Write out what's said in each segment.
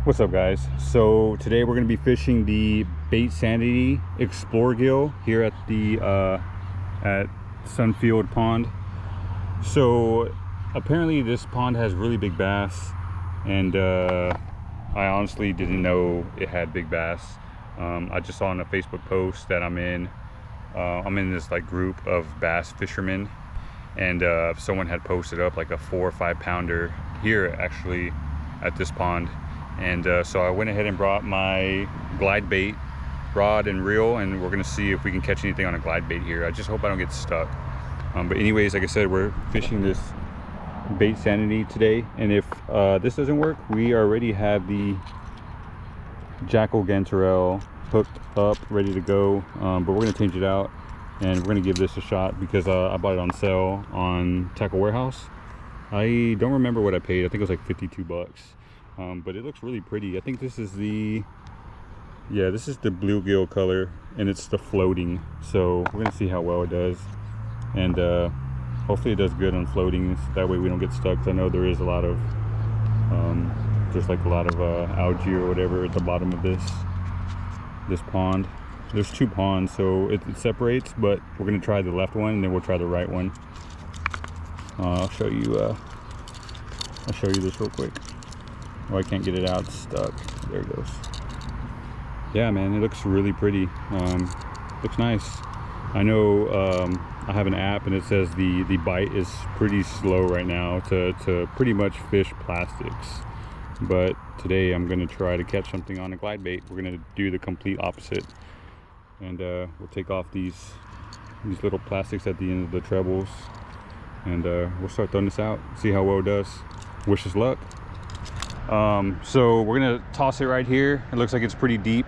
What's up, guys? So today we're going to be fishing the Baitsanity Explorer Gill here at the at Sunfield Pond. So apparently this pond has really big bass, and I honestly didn't know it had big bass. I just saw on a Facebook post that I'm in this like group of bass fishermen, and someone had posted up like a 4 or 5 pounder here actually at this pond. And so I went ahead and brought my glide bait rod and reel, and we're gonna see if we can catch anything on a glide bait here. I just hope I don't get stuck. But anyways, like I said, we're fishing this Baitsanity today, and if this doesn't work, we already have the Jackal Gantarelle hooked up, ready to go. But we're gonna change it out, and we're gonna give this a shot because I bought it on sale on Tackle Warehouse. I don't remember what I paid. I think it was like 52 bucks. But it looks really pretty. I think this is the bluegill color, and it's the floating. So we're gonna see how well it does, and hopefully it does good on floating. That way we don't get stuck. 'Cause I know there is a lot of there's like a lot of algae or whatever at the bottom of this pond. There's 2 ponds, so it separates, but we're gonna try the left one and then we'll try the right one. I'll show you this real quick. Oh, I can't get it out, it's stuck. There it goes. Yeah, man, it looks really pretty. Looks nice. I know I have an app, and it says the bite is pretty slow right now to pretty much fish plastics. But today I'm gonna try to catch something on a glide bait. We're gonna do the complete opposite, and we'll take off these little plastics at the end of the trebles, and we'll start throwing this out, see how well it does. Wish us luck. So we're gonna toss it right here. It looks like it's pretty deep,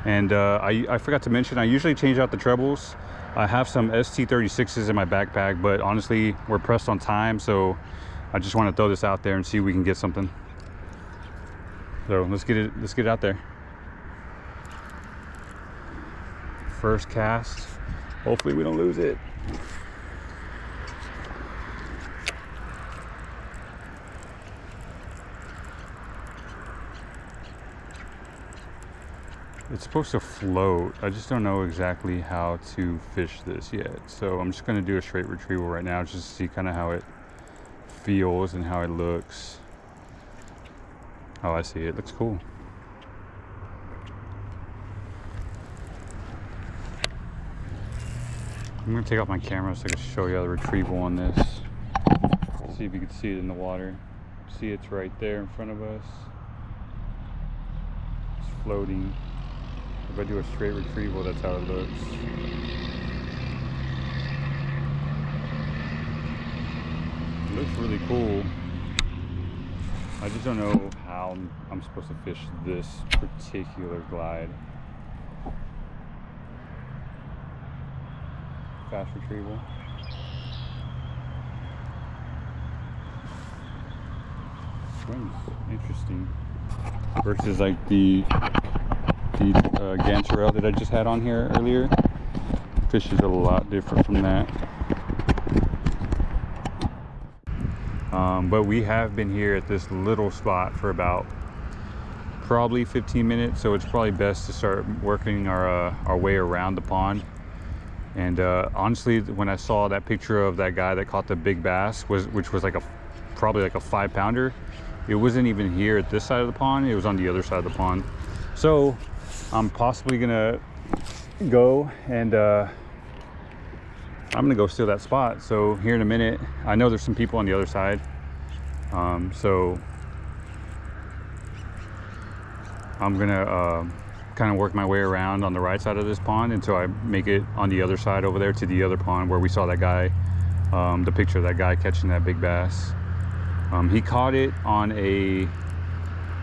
and I forgot to mention, I usually change out the trebles. I have some ST36s in my backpack, but honestly we're pressed on time, so I just want to throw this out there and see if we can get something. So let's get it out there. First cast, hopefully we don't lose it. It's supposed to float. I just don't know exactly how to fish this yet. So I'm just gonna do a straight retrieval right now, just to see kind of how it feels and how it looks. Oh, I see, it looks cool. I'm gonna take off my camera so I can show you the retrieval on this. See if you can see it in the water. See, it's right there in front of us. It's floating. If I do a straight retrieval, that's how it looks. It looks really cool. I just don't know how I'm supposed to fish this particular glide. Fast retrieval. Swim's interesting. Versus like the Gantarelle that I just had on here earlier. Fish is a lot different from that. But we have been here at this little spot for about probably 15 minutes, so it's probably best to start working our way around the pond. And honestly, when I saw that picture of that guy that caught the big bass, which was like probably like a 5 pounder, it wasn't even here at this side of the pond, it was on the other side of the pond. So I'm possibly gonna go and I'm gonna go steal that spot. So here in a minute, I know there's some people on the other side, so I'm gonna kind of work my way around on the right side of this pond until I make it on the other side over there to the other pond where we saw that guy, the picture of that guy catching that big bass. He caught it on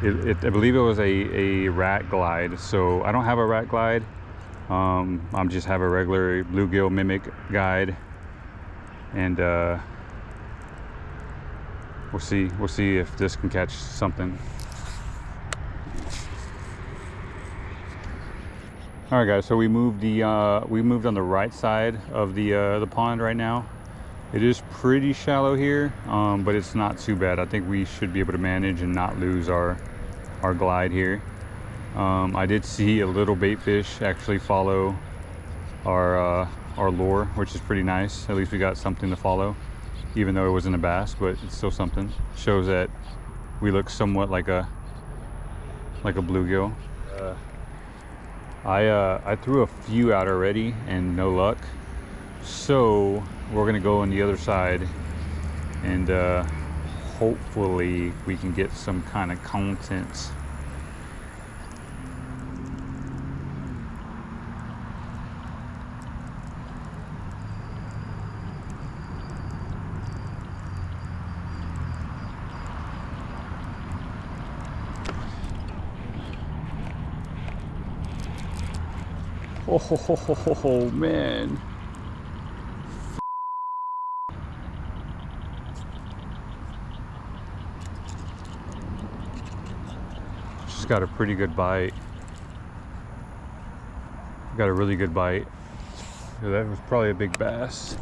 I believe it was a rat glide. So I don't have a rat glide. I just have a regular bluegill mimic guide, and we'll see if this can catch something. All right, guys. So we moved on the right side of the pond right now. It is pretty shallow here, but it's not too bad. I think we should be able to manage and not lose our our glide here. I did see a little bait fish actually follow our lure, which is pretty nice. At least we got something to follow, even though it wasn't a bass, but it's still something. Shows that we look somewhat like a bluegill. I threw a few out already and no luck, so we're gonna go on the other side and hopefully we can get some kind of content. Oh man. Just got a pretty good bite. Got a really good bite. So that was probably a big bass.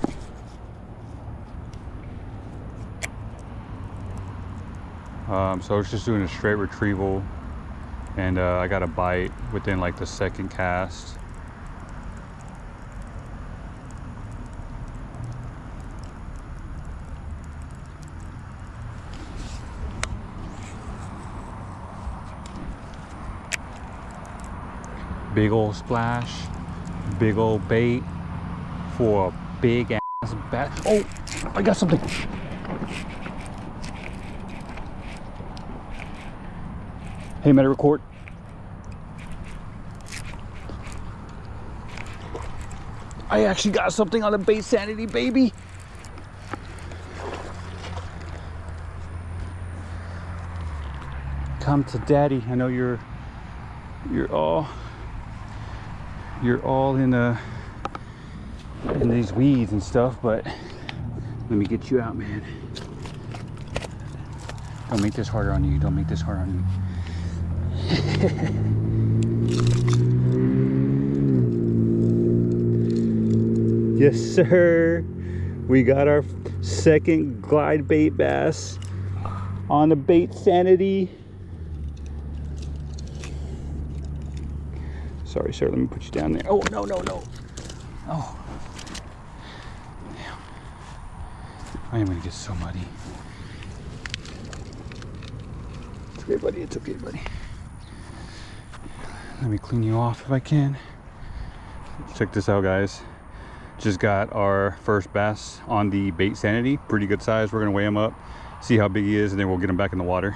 So I was just doing a straight retrieval, and I got a bite within like the second cast. Big old splash, big old bait for a big ass bass. Oh, I got something. Hey, may I record? I actually got something on the Baitsanity, baby. Come to daddy. I know you're all in these weeds and stuff, but let me get you out, man. Don't make this harder on you. Don't make this hard on you. Yes, sir. We got our second glide bait bass on the Baitsanity. Sorry, sir. Let me put you down there. Oh, no, no, no. Oh. Damn. I am going to get so muddy. It's okay, buddy. It's okay, buddy. Let me clean you off if I can. Check this out, guys. Just got our first bass on the Baitsanity. Pretty good size. We're going to weigh him up, see how big he is, and then we'll get him back in the water.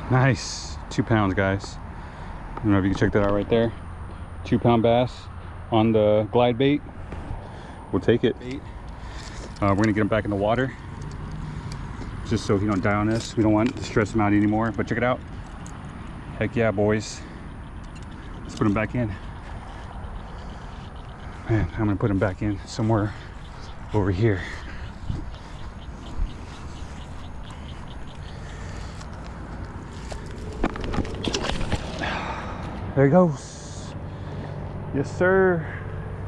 Nice. 2 pounds, guys. I don't know if you can check that out right there. 2 pound bass on the glide bait. We'll take it. We're gonna get him back in the water just so he don't die on us. We don't want to stress him out anymore, but check it out. Heck yeah, boys. Let's put him back in. Man, I'm gonna put him back in somewhere over here. There he goes. Yes, sir.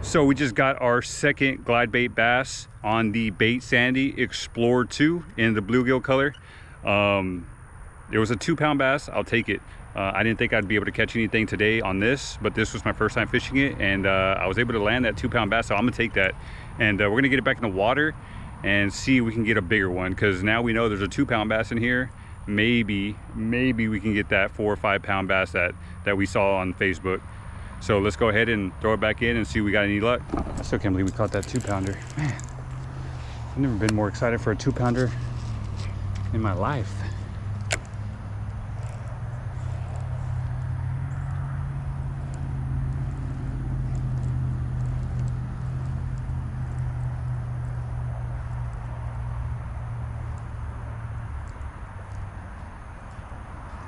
So we just got our second glide bait bass on the Baitsanity Explorer 2 in the bluegill color. It was a 2 pound bass. I'll take it. I didn't think I'd be able to catch anything today on this, but this was my first time fishing it, and I was able to land that 2 pound bass, so I'm gonna take that. And we're gonna get it back in the water and see if we can get a bigger one, because now we know there's a 2 pound bass in here. Maybe we can get that 4 or 5 pound bass that we saw on Facebook. So let's go ahead and throw it back in and see if we got any luck. I still can't believe we caught that 2 pounder. Man, I've never been more excited for a 2 pounder in my life.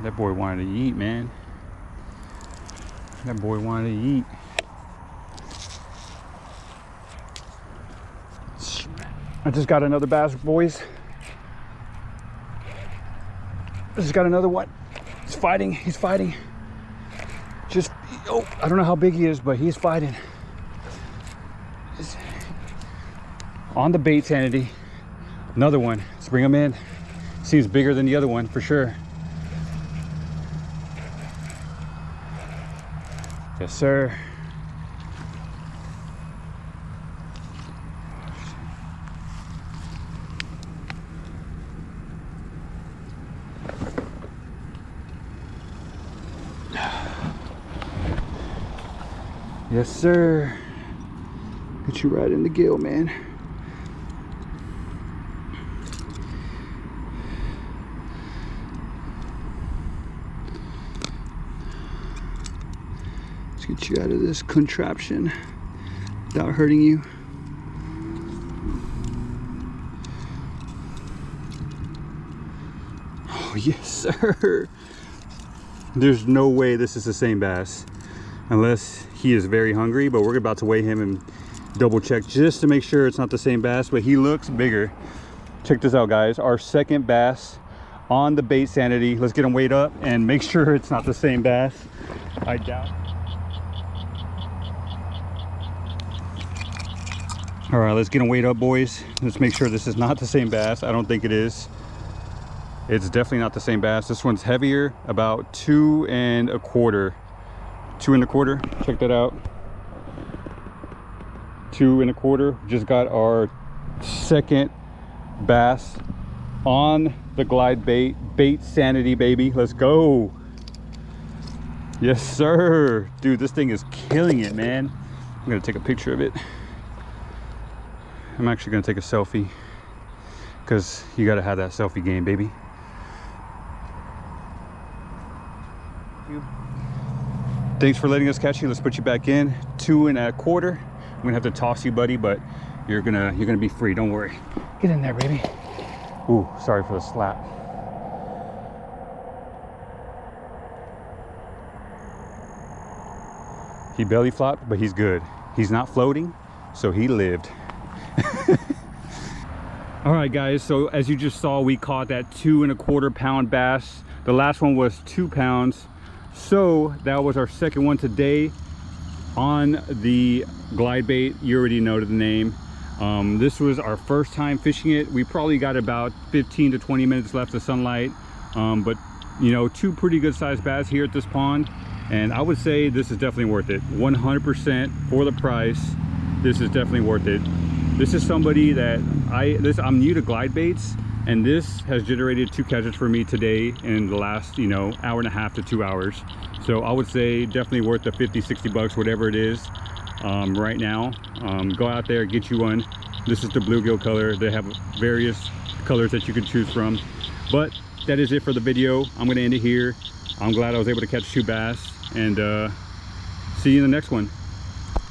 That boy wanted to eat, man. That boy wanted to eat. I just got another bass, boys. I just got another one. He's fighting. He's fighting. Just, oh, I don't know how big he is, but he's fighting. On the Baitsanity. Another one. Let's bring him in. Seems bigger than the other one for sure. Yes, sir. Yes, sir. Get you right in the gill, man. Let's get you out of this contraption without hurting you. Oh, yes, sir. There's no way this is the same bass. Unless he is very hungry, but we're about to weigh him and double check just to make sure it's not the same bass, but he looks bigger. Check this out, guys. Our second bass on the Baitsanity. Let's get him weighed up and make sure it's not the same bass. I doubt. All right, let's get him weighed up, boys. Let's make sure this is not the same bass. I don't think it is. It's definitely not the same bass. This one's heavier, about 2 1/4. 2 1/4. Check that out. 2 1/4. Just got our second bass on the glide bait. Baitsanity, baby. Let's go. Yes, sir. Dude, this thing is killing it, man. I'm gonna take a picture of it. I'm actually gonna take a selfie because you gotta have that selfie game, baby. Thanks for letting us catch you. Let's put you back in. 2 1/4. I'm gonna have to toss you, buddy, but you're gonna be free. Don't worry. Get in there, baby. Ooh, sorry for the slap. He belly flopped, but he's good. He's not floating, so he lived. All right, guys. So as you just saw, we caught that 2 1/4 pound bass. The last one was 2 pounds. So that was our second one today on the glide bait. You already know the name. This was our first time fishing it. We probably got about 15 to 20 minutes left of sunlight, but you know, 2 pretty good sized bass here at this pond, and I would say this is definitely worth it. 100% for the price. This is definitely worth it. This is somebody that I'm new to glide baits, and this has generated 2 catches for me today in the last, you know, hour and a half to 2 hours. So I would say definitely worth the 50, 60 bucks, whatever it is right now. Go out there, get you one. This is the bluegill color. They have various colors that you can choose from. But that is it for the video. I'm gonna end it here. I'm glad I was able to catch 2 bass, and see you in the next one.